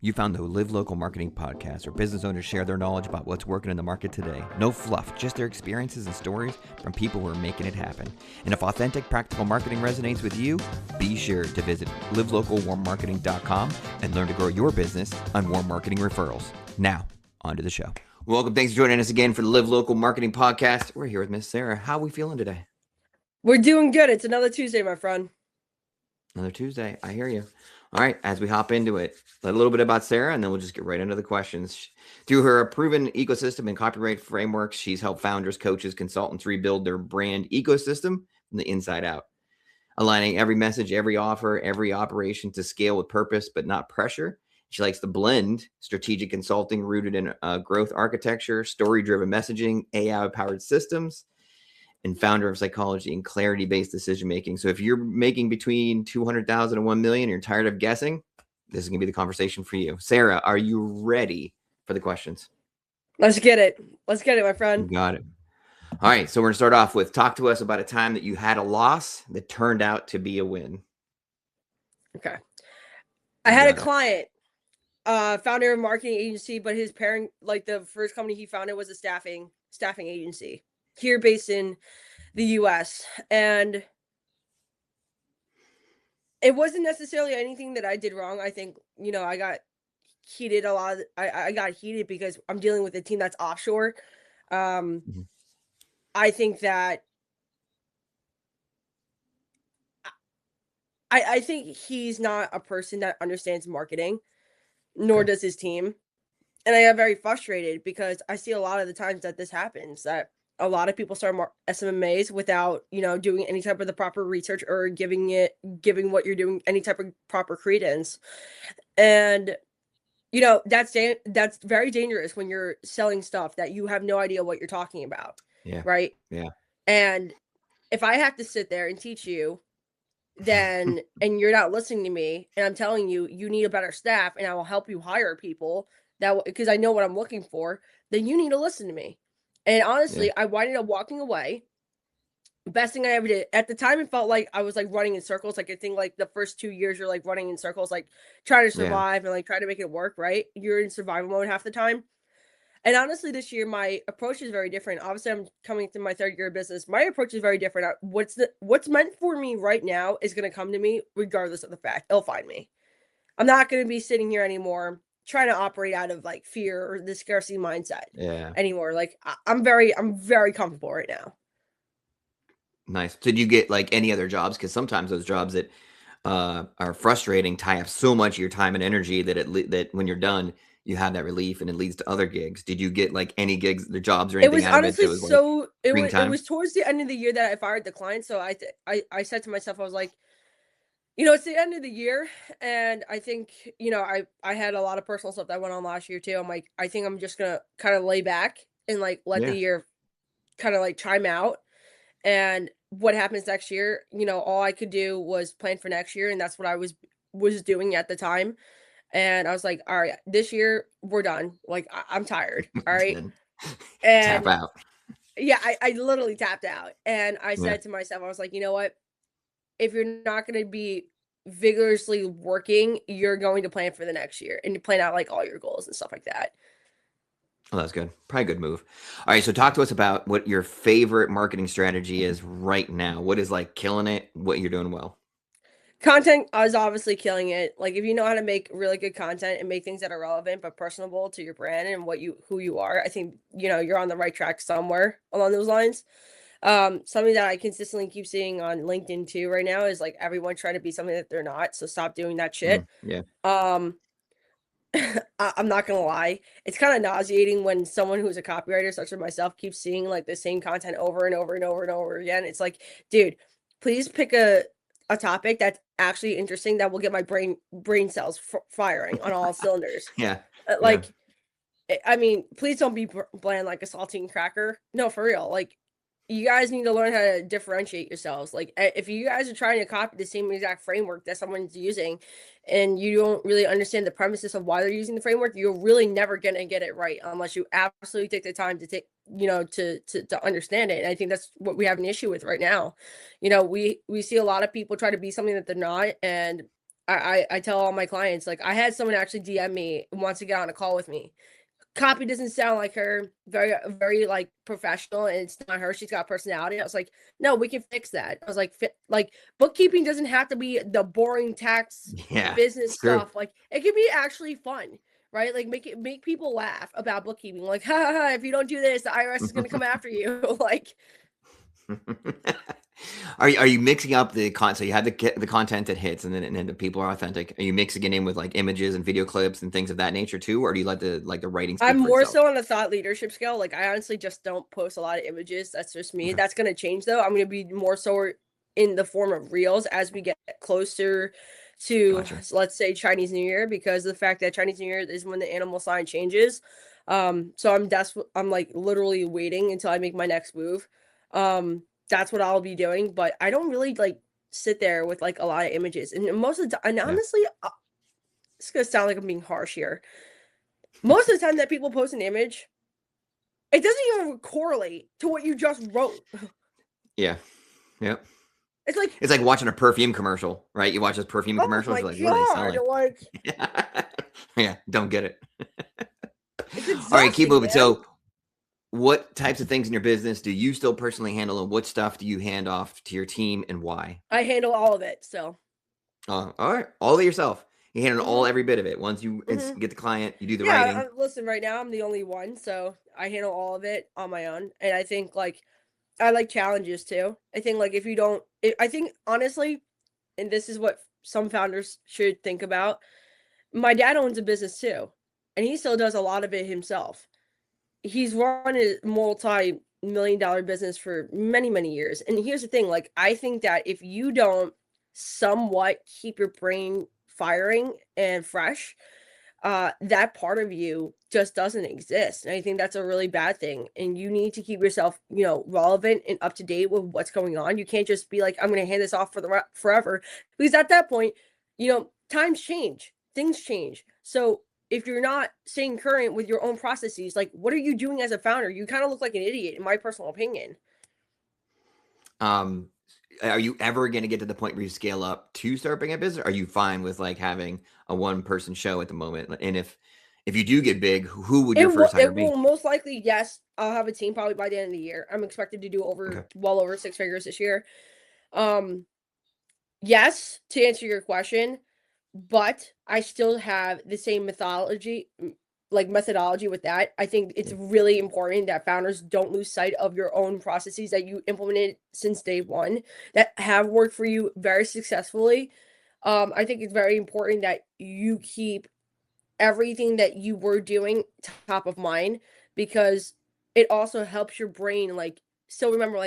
You found the Live Local Marketing Podcast, where business owners share their knowledge about what's working in the market today. No fluff, just their experiences and stories from people who are making it happen. And if authentic, practical marketing resonates with you, be sure to visit livelocalwarmmarketing.com and learn to grow your business on warm marketing referrals. Now, on to the show. Welcome. Thanks for joining us again for the Live Local Marketing Podcast. We're here with Miss Sarah. How are we feeling today? We're doing good. It's another Tuesday, my friend. Another Tuesday. I hear you. All right, as we hop into it, a little bit about Sarah, and then we'll just get right into the questions. Through her proven ecosystem and copyright frameworks, she's helped founders, coaches, consultants rebuild their brand ecosystem from the inside out, aligning every message, every offer, every operation to scale with purpose, but not pressure. She likes to blend strategic consulting rooted in growth architecture, story-driven messaging, AI-powered systems, and founder of psychology and clarity-based decision-making. So if you're making between 200,000 and 1 million, you're tired of guessing, this is going to be the conversation for you. Sarah, are you ready for the questions? Let's get it. Let's get it, my friend. You got it. All right. So we're going to start off with, talk to us about a time that you had a loss that turned out to be a win. Okay. I had a client, founder of a marketing agency, but his parent, like the first company he founded was a staffing agency here based in the US. And it wasn't necessarily anything that I did wrong. I think, I got heated a lot. I got heated because I'm dealing with a team that's offshore. I think that I think he's not a person that understands marketing, nor does his team. And I got very frustrated because I see a lot of the times that this happens, that a lot of people start SMMAs without, doing any type of the proper research or giving what you're doing any type of proper credence. And, that's very dangerous when you're selling stuff that you have no idea what you're talking about. Yeah. Right. Yeah. And if I have to sit there and teach you, then, and you're not listening to me, and I'm telling you, you need a better staff, and I will help you hire people because I know what I'm looking for, then you need to listen to me. And honestly, I winded up walking away. Best thing I ever did. At the time, it felt like I was like running in circles. Like I think like the first 2 years you're like running in circles, like trying to survive and like try to make it work, right? You're in survival mode half the time. And honestly, this year, my approach is very different. Obviously, I'm coming to my third year of business. My approach is very different. What's meant for me right now is going to come to me regardless of the fact. It'll find me. I'm not going to be sitting here anymore trying to operate out of like fear or the scarcity mindset anymore. Like I'm very comfortable right now. Nice. Did you get like any other jobs? Because sometimes those jobs that are frustrating tie up so much of your time and energy that when you're done, you have that relief and it leads to other gigs. Did you get like any gigs, the jobs or anything? It was honestly it was towards the end of the year that I fired the client. So I said to myself, I was like, it's the end of the year, and I think, I had a lot of personal stuff that went on last year too. I'm like, I think I'm just gonna kind of lay back and like let the year kind of like chime out, and what happens next year, all I could do was plan for next year, and that's what I was doing at the time. And I was like, all right, this year we're done. Like I'm tired. All right. And tap out. Yeah, I literally tapped out, and I said to myself, I was like, you know what? If you're not going to be vigorously working, you're going to plan for the next year and you plan out like all your goals and stuff like that. Oh, that's good. Probably a good move. All right. So talk to us about what your favorite marketing strategy is right now. What is like killing it? What you're doing well? Content is obviously killing it. Like if you know how to make really good content and make things that are relevant but personable to your brand and who you are, I think, you're on the right track somewhere along those lines. Something that I consistently keep seeing on LinkedIn too right now is like everyone trying to be something that they're not. So stop doing that shit. I'm not gonna lie, it's kind of nauseating when someone who's a copywriter such as myself keeps seeing like the same content over and over and over and over again. It's like, dude, please pick a topic that's actually interesting that will get my brain cells firing on all cylinders. I mean, please don't be bland like a saltine cracker. No, for real. Like, you guys need to learn how to differentiate yourselves. Like, if you guys are trying to copy the same exact framework that someone's using and you don't really understand the premises of why they're using the framework, you're really never going to get it right unless you absolutely take the time to to understand it. And I think that's what we have an issue with right now. We see a lot of people try to be something that they're not. And I tell all my clients, like, I had someone actually DM me and wants to get on a call with me. Copy doesn't sound like her, very, very like professional, and it's not her. She's got personality. I was like, no, we can fix that. I was like, bookkeeping doesn't have to be the boring tax business stuff. Like, it can be actually fun, right? Like, make people laugh about bookkeeping. Like, ha, if you don't do this, the IRS is going to come after you. Like, Are you mixing up the content? So you have the content that hits, and then the people are authentic. Are you mixing it in with like images and video clips and things of that nature too, or do you let the writing speak I'm for more itself? so on the thought leadership scale. Like, I honestly just don't post a lot of images. That's just me. That's going to change though. I'm going to be more so in the form of reels as we get closer to, let's say, Chinese New Year, because of the fact that Chinese New Year is when the animal sign changes. So I'm like literally waiting until I make my next move. That's what I'll be doing, but I don't really like sit there with like a lot of images. And most of the time, and honestly, it's going to sound like I'm being harsh here. Most of the time that people post an image, it doesn't even correlate to what you just wrote. Yeah. Yep. It's like watching a perfume commercial, right? You watch those perfume commercials, you're like, what are they selling? Yeah, don't get it. All right, keep moving. Man. So what types of things in your business do you still personally handle, and what stuff do you hand off to your team, and why? I handle all of it. So. All right. All of it yourself. You handle every bit of it. Once you get the client, you do the writing. Listen, right now I'm the only one, so I handle all of it on my own. And I think like I like challenges too. I think like I think honestly, and this is what some founders should think about. My dad owns a business too, and he still does a lot of it himself. He's run a multi-million-dollar business for many, many years. And here's the thing, like, I think that if you don't somewhat keep your brain firing and fresh, that part of you just doesn't exist. And I think that's a really bad thing. And you need to keep yourself, relevant and up to date with what's going on. You can't just be like, I'm going to hand this off for forever, because at that point, times change, things change. So if you're not staying current with your own processes, like, what are you doing as a founder? You kind of look like an idiot, in my personal opinion. Are you ever going to get to the point where you scale up to start bringing a business? Or are you fine with like having a one-person show at the moment? And if you do get big, who would your first hire be? It will most likely, yes. I'll have a team probably by the end of the year. I'm expected to do well over 6 figures this year. Yes, to answer your question, but I still have the same methodology with that. I think it's really important that founders don't lose sight of your own processes that you implemented since day one that have worked for you very successfully. I think it's very important that you keep everything that you were doing top of mind, because it also helps your brain still remember,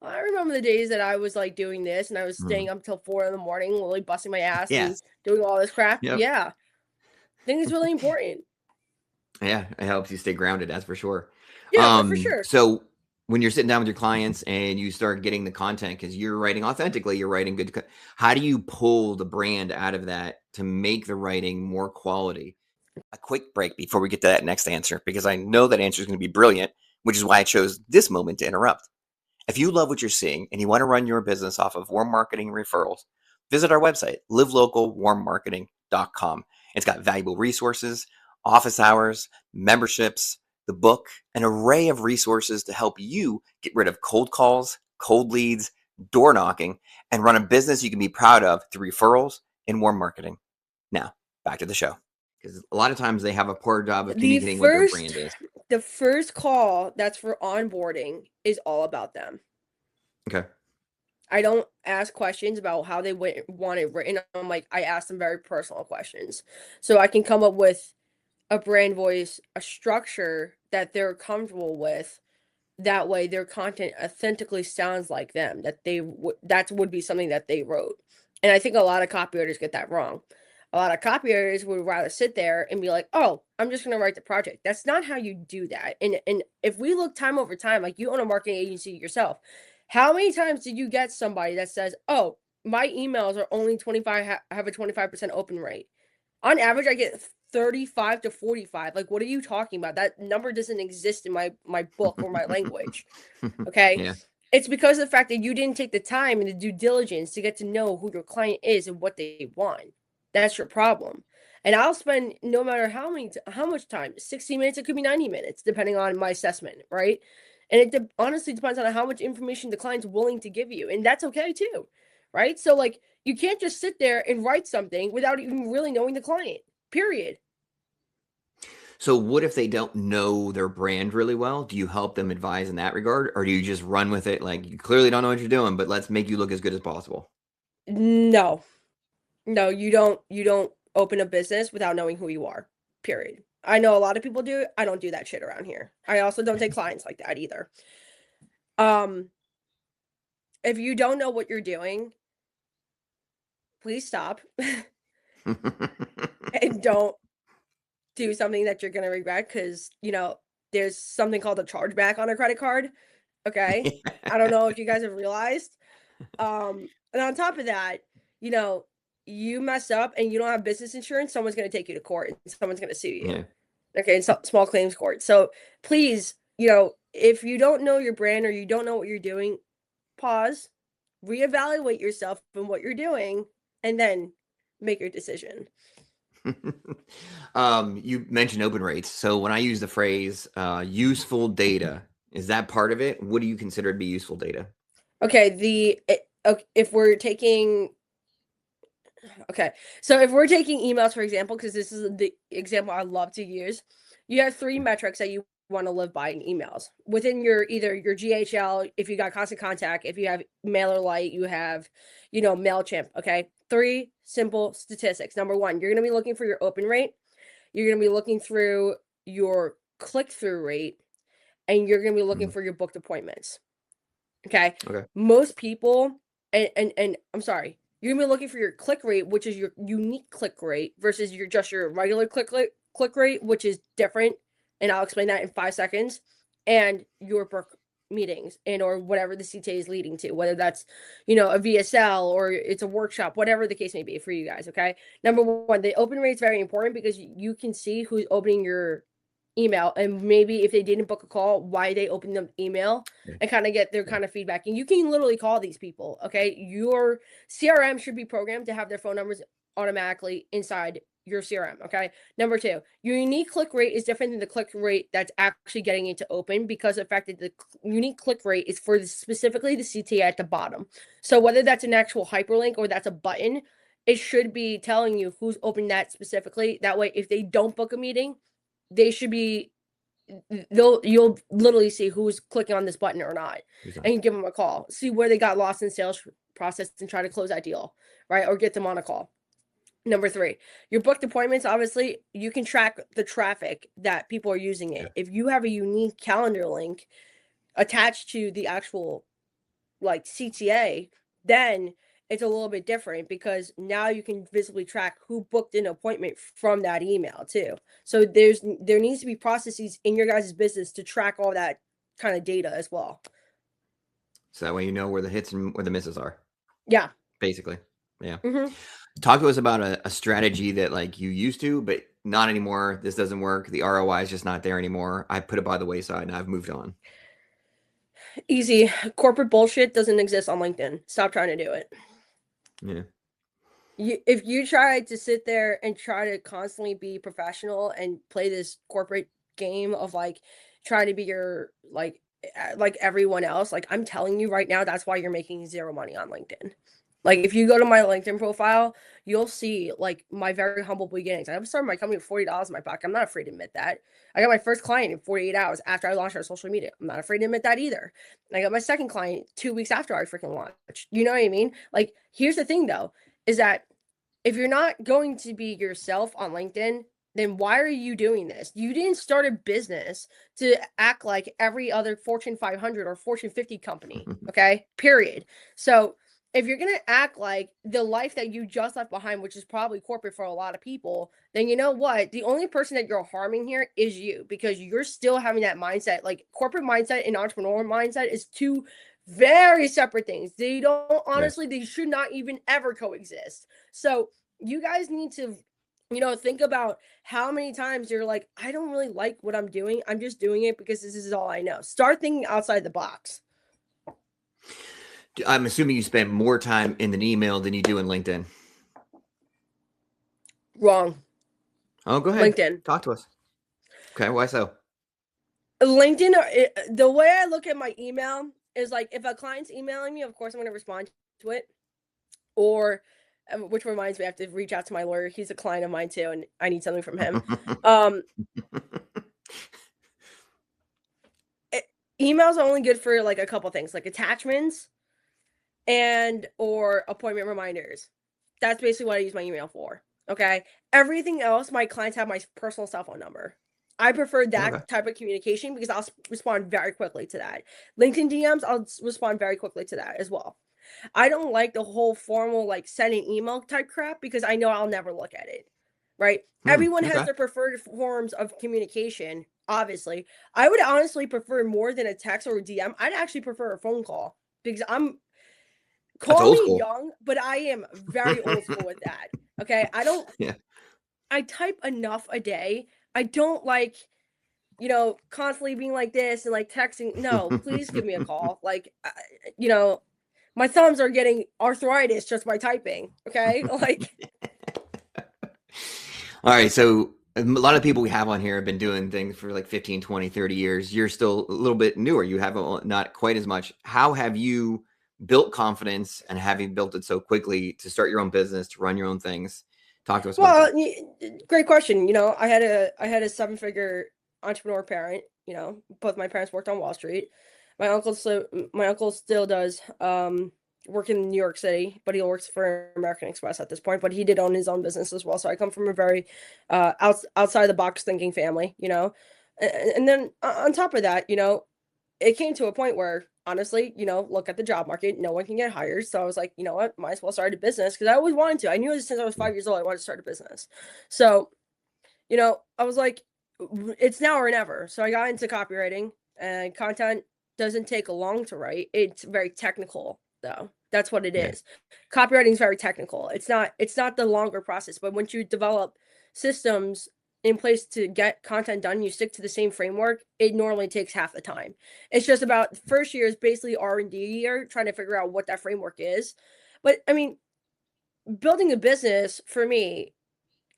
I remember the days that I was doing this and I was staying up till 4 a.m, literally busting my ass and doing all this crap. Yep. Yeah. I think it's really important. Yeah, it helps you stay grounded, that's for sure. Yeah, for sure. So when you're sitting down with your clients and you start getting the content, because you're writing authentically, you're writing good, how do you pull the brand out of that to make the writing more quality? A quick break before we get to that next answer, because I know that answer is going to be brilliant, which is why I chose this moment to interrupt. If you love what you're seeing and you want to run your business off of warm marketing referrals, visit our website, livelocalwarmmarketing.com. It's got valuable resources, office hours, memberships, the book, an array of resources to help you get rid of cold calls, cold leads, door knocking, and run a business you can be proud of through referrals and warm marketing. Now, back to the show. Because a lot of times they have a poor job of communicating what their brand is. The first call that's for onboarding is all about them. Okay. I don't ask questions about how they want it written. I ask them very personal questions, so I can come up with a brand voice, a structure that they're comfortable with. That way their content authentically sounds like them, that would be something that they wrote. And I think a lot of copywriters get that wrong. A lot of copywriters would rather sit there and be like, oh, I'm just going to write the project. That's not how you do that. And if we look time over time, like, you own a marketing agency yourself, how many times did you get somebody that says, oh, my emails are only 25, have a 25% open rate? On average, I get 35 to 45. Like, what are you talking about? That number doesn't exist in my book or my language. Okay. Yeah. It's because of the fact that you didn't take the time and the due diligence to get to know who your client is and what they want. That's your problem. And I'll spend no matter how much time, 60 minutes, it could be 90 minutes, depending on my assessment, right? And it honestly depends on how much information the client's willing to give you. And that's okay too, right? So like, you can't just sit there and write something without even really knowing the client, period. So what if they don't know their brand really well? Do you help them advise in that regard? Or do you just run with it? Like, you clearly don't know what you're doing, but let's make you look as good as possible. No, you don't open a business without knowing who you are, period. I know a lot of people do it. I don't do that shit around here. I also don't take clients like that either. If you don't know what you're doing, please stop and don't do something that you're going to regret, because, there's something called a chargeback on a credit card. Okay. I don't know if you guys have realized. And on top of that, you mess up and you don't have business insurance, someone's going to take you to court and someone's going to sue you. Yeah. Okay. In small claims court. So please, if you don't know your brand or you don't know what you're doing, pause, reevaluate yourself and what you're doing, and then make your decision. You mentioned open rates. So when I use the phrase useful data, is that part of it? What do you consider to be useful data? Okay. If we're taking emails, for example, because this is the example I love to use, you have 3 metrics that you want to live by in emails within either your GHL, if you got constant contact, if you have MailerLite, you have, MailChimp. Okay. 3 simple statistics. Number 1, you're going to be looking for your open rate. You're going to be looking through your click-through rate, and you're going to be looking for your booked appointments. Okay. Most people, and I'm sorry, you're going to be looking for your click rate, which is your unique click rate, versus your regular click rate, which is different. And I'll explain that in 5 seconds. And your book meetings or whatever the CTA is leading to, whether that's, a VSL or it's a workshop, whatever the case may be for you guys. Okay. Number 1, the open rate is very important because you can see who's opening your email, and maybe if they didn't book a call, why they opened the email, and kind of get their kind of feedback. And you can literally call these people. Okay. Your CRM should be programmed to have their phone numbers automatically inside your CRM. Okay. Number 2, your unique click rate is different than the click rate that's actually getting it to open, because the fact that the unique click rate is for specifically the CTA at the bottom. So whether that's an actual hyperlink or that's a button, it should be telling you who's opening that specifically. That way, if they don't book a meeting, you'll literally see who's clicking on this button or not, and give them a call, see where they got lost in sales process and try to close that deal, right? Or get them on a call. Number 3, your booked appointments. Obviously, you can track the traffic that people are using it. If you have a unique calendar link attached to the actual CTA, then it's a little bit different, because now you can visibly track who booked an appointment from that email too. So there needs to be processes in your guys' business to track all that kind of data as well. So that way you know where the hits and where the misses are. Yeah. Basically. Yeah. Mm-hmm. Talk to us about a strategy that you used to, but not anymore. This doesn't work. The ROI is just not there anymore. I put it by the wayside and I've moved on. Easy. Corporate bullshit doesn't exist on LinkedIn. Stop trying to do it. Yeah. If you try to sit there and try to constantly be professional and play this corporate game of trying to be your like everyone else, I'm telling you right now, that's why you're making 0 money on LinkedIn. If you go to my LinkedIn profile, you'll see my very humble beginnings. I started my company with $40 in my pocket. I'm not afraid to admit that. I got my first client in 48 hours after I launched our social media. I'm not afraid to admit that either. And I got my second client 2 weeks after I freaking launched. You know what I mean? Here's the thing though, is that if you're not going to be yourself on LinkedIn, then why are you doing this? You didn't start a business to act like every other Fortune 500 or Fortune 50 company. Okay. Period. So if you're going to act like the life that you just left behind, which is probably corporate for a lot of people, then you know what? The only person that you're harming here is you, because you're still having that mindset. Corporate mindset and entrepreneur mindset is 2 very separate things. They don't, honestly, They should not even ever coexist. So you guys need to, think about how many times you're I don't really like what I'm doing. I'm just doing it because this is all I know. Start thinking outside the box. I'm assuming you spend more time in an email than you do in LinkedIn. Wrong. Oh, go ahead. LinkedIn. Talk to us. Okay, why so? LinkedIn, the way I look at my email is like, if a client's emailing me, of course I'm going to respond to it. Or, which reminds me, I have to reach out to my lawyer. He's a client of mine too, and I need something from him. Emails are only good for like a couple things, like attachments and or appointment reminders. That's basically what I use my email for. Okay. Everything else, my clients have my personal cell phone number. I prefer that type of communication because I'll respond very quickly to that. LinkedIn DMs, I'll respond very quickly to that as well. I don't like the whole formal like sending email type crap because I know I'll never look at it. Right? Everyone has their preferred forms of communication, obviously. I would honestly prefer more than a text or a DM. I'd actually prefer a phone call because call me young, but I am very old school with that. Okay? I don't I type enough a day. I don't like, constantly being like this and like texting. No, please give me a call. Like, my thumbs are getting arthritis just by typing. Okay. Like, all right. So a lot of people we have on here have been doing things for like 15, 20, 30 years. You're still a little bit newer. You haven't, not quite as much. How have you built confidence and have you built it so quickly to start your own business, to run your own things? Talk to us about that. Great question. I had a 7-figure entrepreneur parent. Both my parents worked on Wall Street. My uncle still does work in New York City, but he works for American Express at this point. But he did own his own business as well. So I come from a very outside the box thinking family. And then on top of that, it came to a point where, honestly, look at the job market. No one can get hired. So I was like, you know what? Might as well start a business because I always wanted to. I knew since I was 5 years old, I wanted to start a business. So, I was like, it's now or never. So I got into copywriting, and content doesn't take long to write. It's very technical, though. That's what it is. Copywriting is very technical. It's not the longer process, but once you develop systems in place to get content done, you stick to the same framework, it normally takes half the time. It's just about first year is basically R&D year, trying to figure out what that framework is. But I mean, building a business for me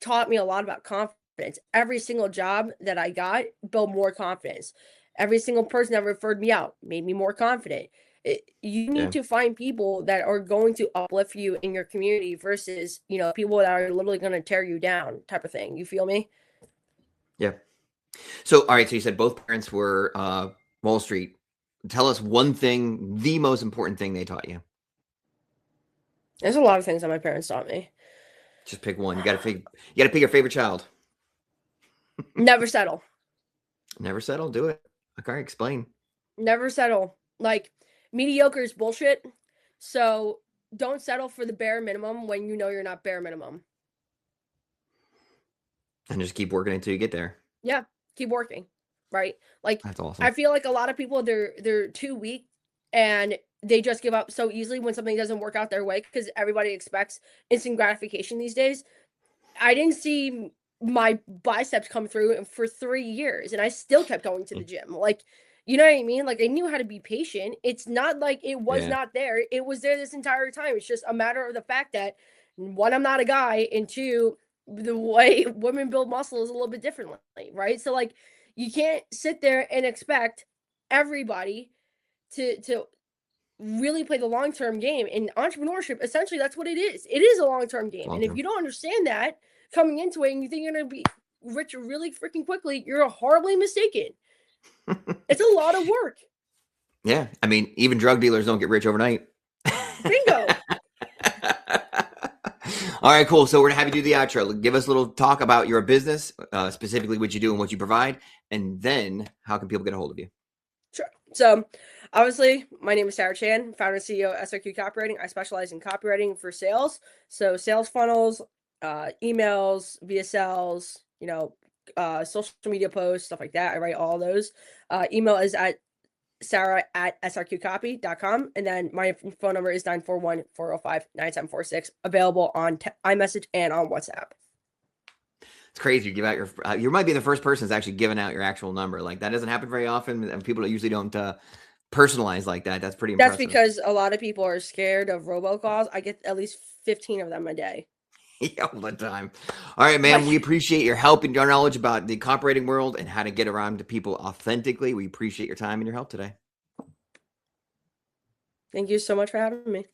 taught me a lot about confidence. Every single job that I got built more confidence. Every single person that referred me out made me more confident. You need to find people that are going to uplift you in your community versus, people that are literally going to tear you down type of thing. You feel me? Yeah. So, all right. So you said both parents were Wall Street. Tell us one thing, the most important thing they taught you. There's a lot of things that my parents taught me. Just pick one. You got to pick your favorite child. Never settle. Never settle. Do it. Okay. Explain. Never settle. Like, mediocre is bullshit. So don't settle for the bare minimum when you know you're not bare minimum. And just keep working until you get there. Yeah, keep working, right? Like, that's awesome. I feel like a lot of people, they're too weak and they just give up so easily when something doesn't work out their way because everybody expects instant gratification these days. I didn't see my biceps come through for 3 years and I still kept going to the gym. Like, you know what I mean? Like, I knew how to be patient. It's not like it was not there. It was there this entire time. It's just a matter of the fact that, one, I'm not a guy, and two, the way women build muscle is a little bit differently, right? So like, you can't sit there and expect everybody to really play the long-term game. In entrepreneurship, essentially, that's what it is. It is a long-term game. And if you don't understand that coming into it and you think you're going to be rich really freaking quickly, you're horribly mistaken. It's a lot of work. Yeah. I mean, even drug dealers don't get rich overnight. Bingo. All right, cool. So we're going to have you do the outro. Give us a little talk about your business, specifically what you do and what you provide. And then how can people get a hold of you? Sure. So obviously, my name is Sarah Chan, founder and CEO of SRQ Copywriting. I specialize in copywriting for sales. So sales funnels, emails, VSLs, social media posts, stuff like that. I write all those. Email is at sarah@srqcopy.com. And then my phone number is 941-405-9746, available on iMessage and on WhatsApp. It's crazy. You give out you might be the first person that's actually giving out your actual number. Like, that doesn't happen very often. And people usually don't personalize like that. That's pretty impressive. That's because a lot of people are scared of robocalls. I get at least 15 of them a day. Yeah, all the time. All right, man. We appreciate your help and your knowledge about the copywriting world and how to get around to people authentically. We appreciate your time and your help today. Thank you so much for having me.